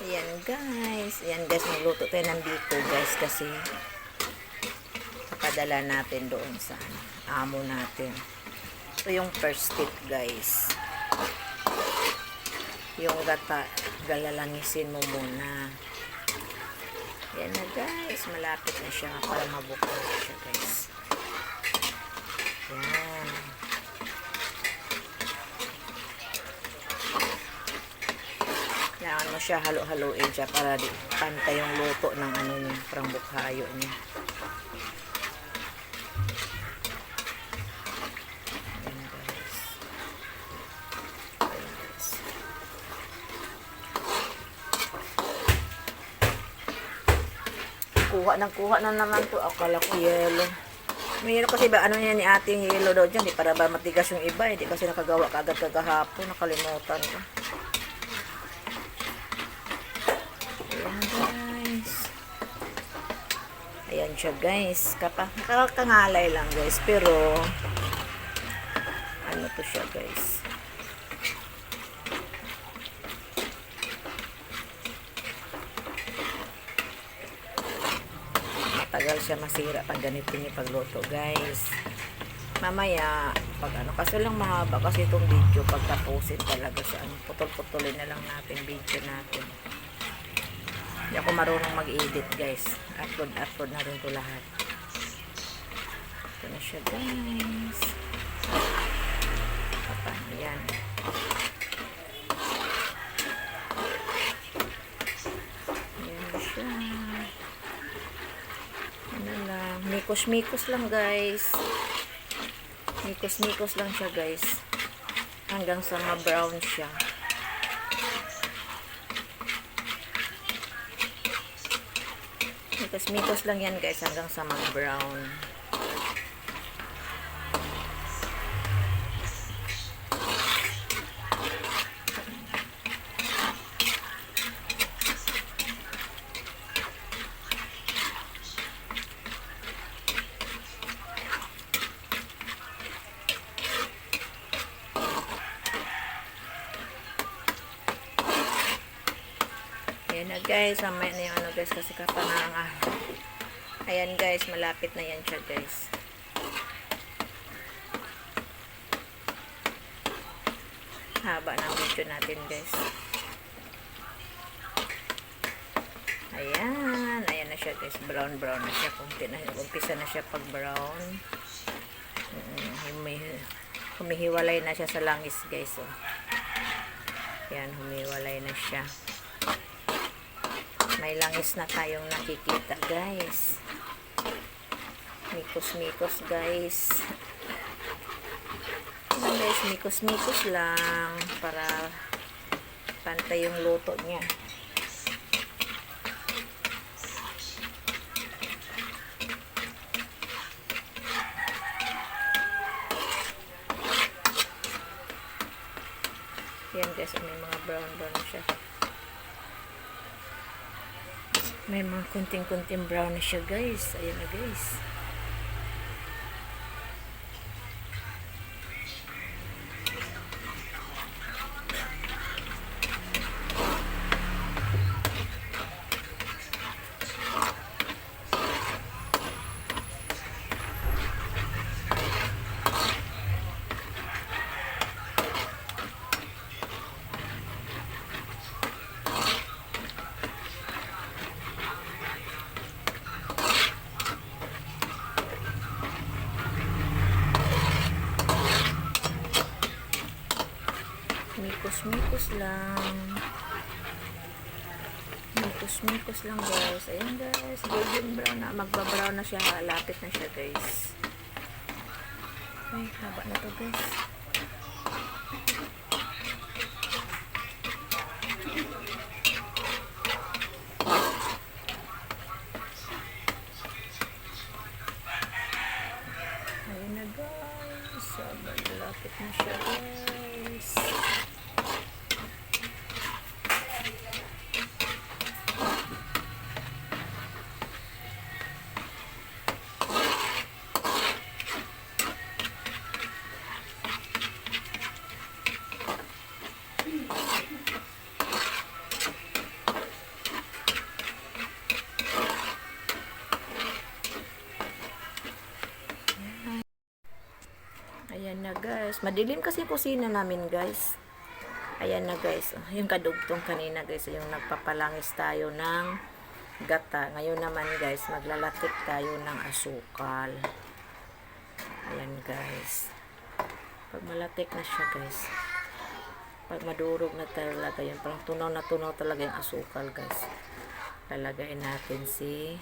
Ayan guys. Ayan guys, magluto tayo ng biko guys kasi papadala natin doon sa amo natin. Ito yung first step guys. Yung gata, galalangisin mo muna. Ayan na guys, malapit na siya para mabukod siya guys. Ayan. Kailangan mo siya halo-haloin siya para di pantay yung luto ng ano niya, parang bukhayo niya. Ayan guys. Ayan guys. Kuha na naman to. Akala ko yelo. Mayroon kasi ba ano niya ni ating yelo daw dyan. Di para ba matigas yung iba. Hindi kasi nakagawa kaagad kagahapon. Nakalimutan ko. Ayan guys. Ayan siya guys. Nakakangalay lang guys. Pero ano to siya guys. Matagal siya masira pag ganito niya pagluto guys. Mamaya pag ano kasi lang mahaba kasi itong video pagtapusin talaga sa ano, putol-putulin na lang natin video natin. Hindi ako marunong mag-edit guys. Upload na rin ito lahat. Ito na siya guys. Ayan. Ayan na siya. Ano lang. Mikos-mikos lang guys. Mikos-mikos lang siya guys. Hanggang sa ma-brown siya. Mikos-mikos lang yan guys hanggang sa mag-brown. Ayan na guys, mamaya na yung ano guys kasi kapanang ayan guys, malapit na yan siya guys. Haba ng video natin guys. Ayan na siya guys, brown na siya. Umpisa na siya pag brown. Humihiwalay na siya sa langis guys. Oh. Ayan, humihiwalay na siya. May langis na tayong nakikita guys. Mikos-mikos guys. Ayan guys, mikos-mikos lang para pantay yung luto niya. Ayan guys, may mga brown na siya. May mga kunting-kunting brown na siya guys. Ayan na guys. Mikos-mikos lang. Mikos-mikos lang guys. Ayan guys. Golden brown na. Magba-brown na siya. Lapit na siya guys. Ay, haba na to guys. Ayan na guys. Lapit na siya guys. guys. Madilim kasi yung kusina namin guys. Ayan na guys. Yung kadugtong kanina guys. Yung nagpapalangis tayo ng gata. Ngayon naman guys, maglalatik tayo ng asukal. Ayan guys. Pag malatik na siya guys. Pag madurog na talaga yun. Parang tunaw na tunaw talaga yung asukal guys. Lalagay natin si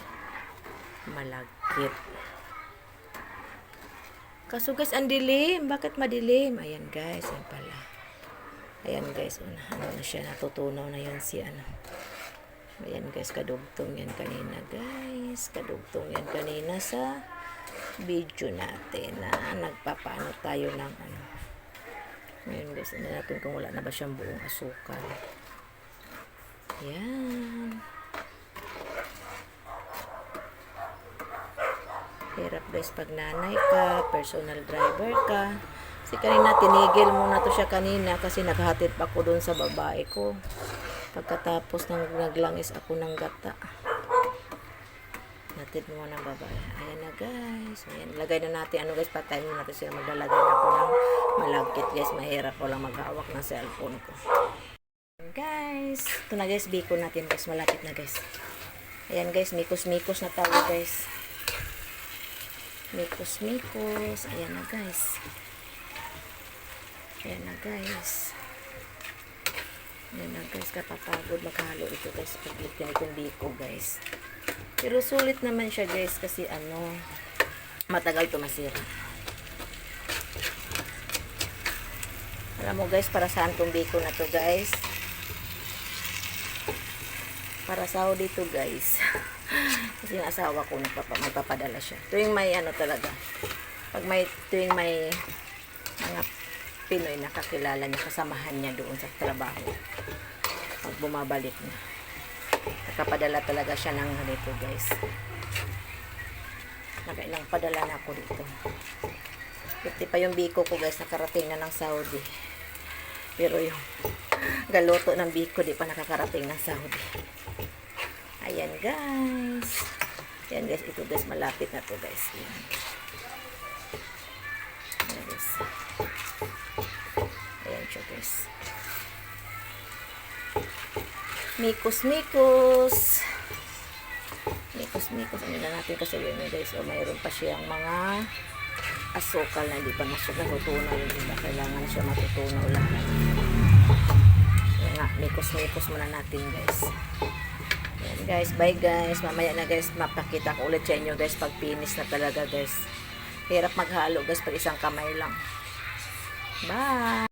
malagkit. Kaso guys, ang dilim. Bakit madilim? Ayan guys, yan pala. Ayan guys, ano na siya, natutunaw na yun si ano. Ayan guys, kadugtong yan kanina guys. Kadugtong yan kanina sa video natin na nagpapaano tayo ng ano. Ngayon guys, ano natin kung wala na ba siyang buong asukal. Ayan. Hirap guys pag nanay ka, personal driver ka. Kasi kanina tinigil muna to siya kanina kasi naghahatid pa ko doon sa babae ko. Pagkatapos naglangis ako ng gata. Natid mo ng babae. Ayan na guys. Ayan. Lagay na natin. Ano guys, patayin mo natin sila. Maglalagay na ako ng malagkit guys. Mahirap ko lang maghawak ng cellphone ko. Ayan guys. Ito na guys, biko natin guys. Malapit na guys. Ayan guys, mikos-mikos na tayo guys. Mikos-mikos. Ayan na guys. Ayan na guys. Ayan na guys. Kapapagod maghalo ito guys. Paglit itong biko guys. Pero sulit naman siya guys. Kasi ano, matagal to masira. Alam mo guys, para saan tong biko na to guys? Para sa ako dito guys. Kasi yung asawa ko magpapadala siya. Tuwing may ano talaga. Tuwing may mga Pinoy na kakilala niya, kasamahan niya doon sa trabaho. Pag bumabalik na. Nakapadala talaga siya ng ganito guys. Nakailang padala na ako dito. 50 pa yung biko ko guys, nakarating na ng Saudi. Pero yung galuto ng biko di pa nakakarating ng Saudi. Ayan guys. Ayan guys, ito guys, malapit na to guys. Ayan. Ayan guys. Ayan siya guys. Mikos-mikos. Mikos-mikos. Ano na natin kasi yun guys. O mayroon pa siyang mga asukal na hindi pa natutunaw yung iba. Kailangan siya matutunaw lang. Ayan nga, mikos-mikos muna natin guys. Ayan guys, bye guys. Mamaya na guys, mapakita ko ulit sa inyo guys pag finish na talaga guys. Hirap maghalo guys pag isang kamay lang. Bye!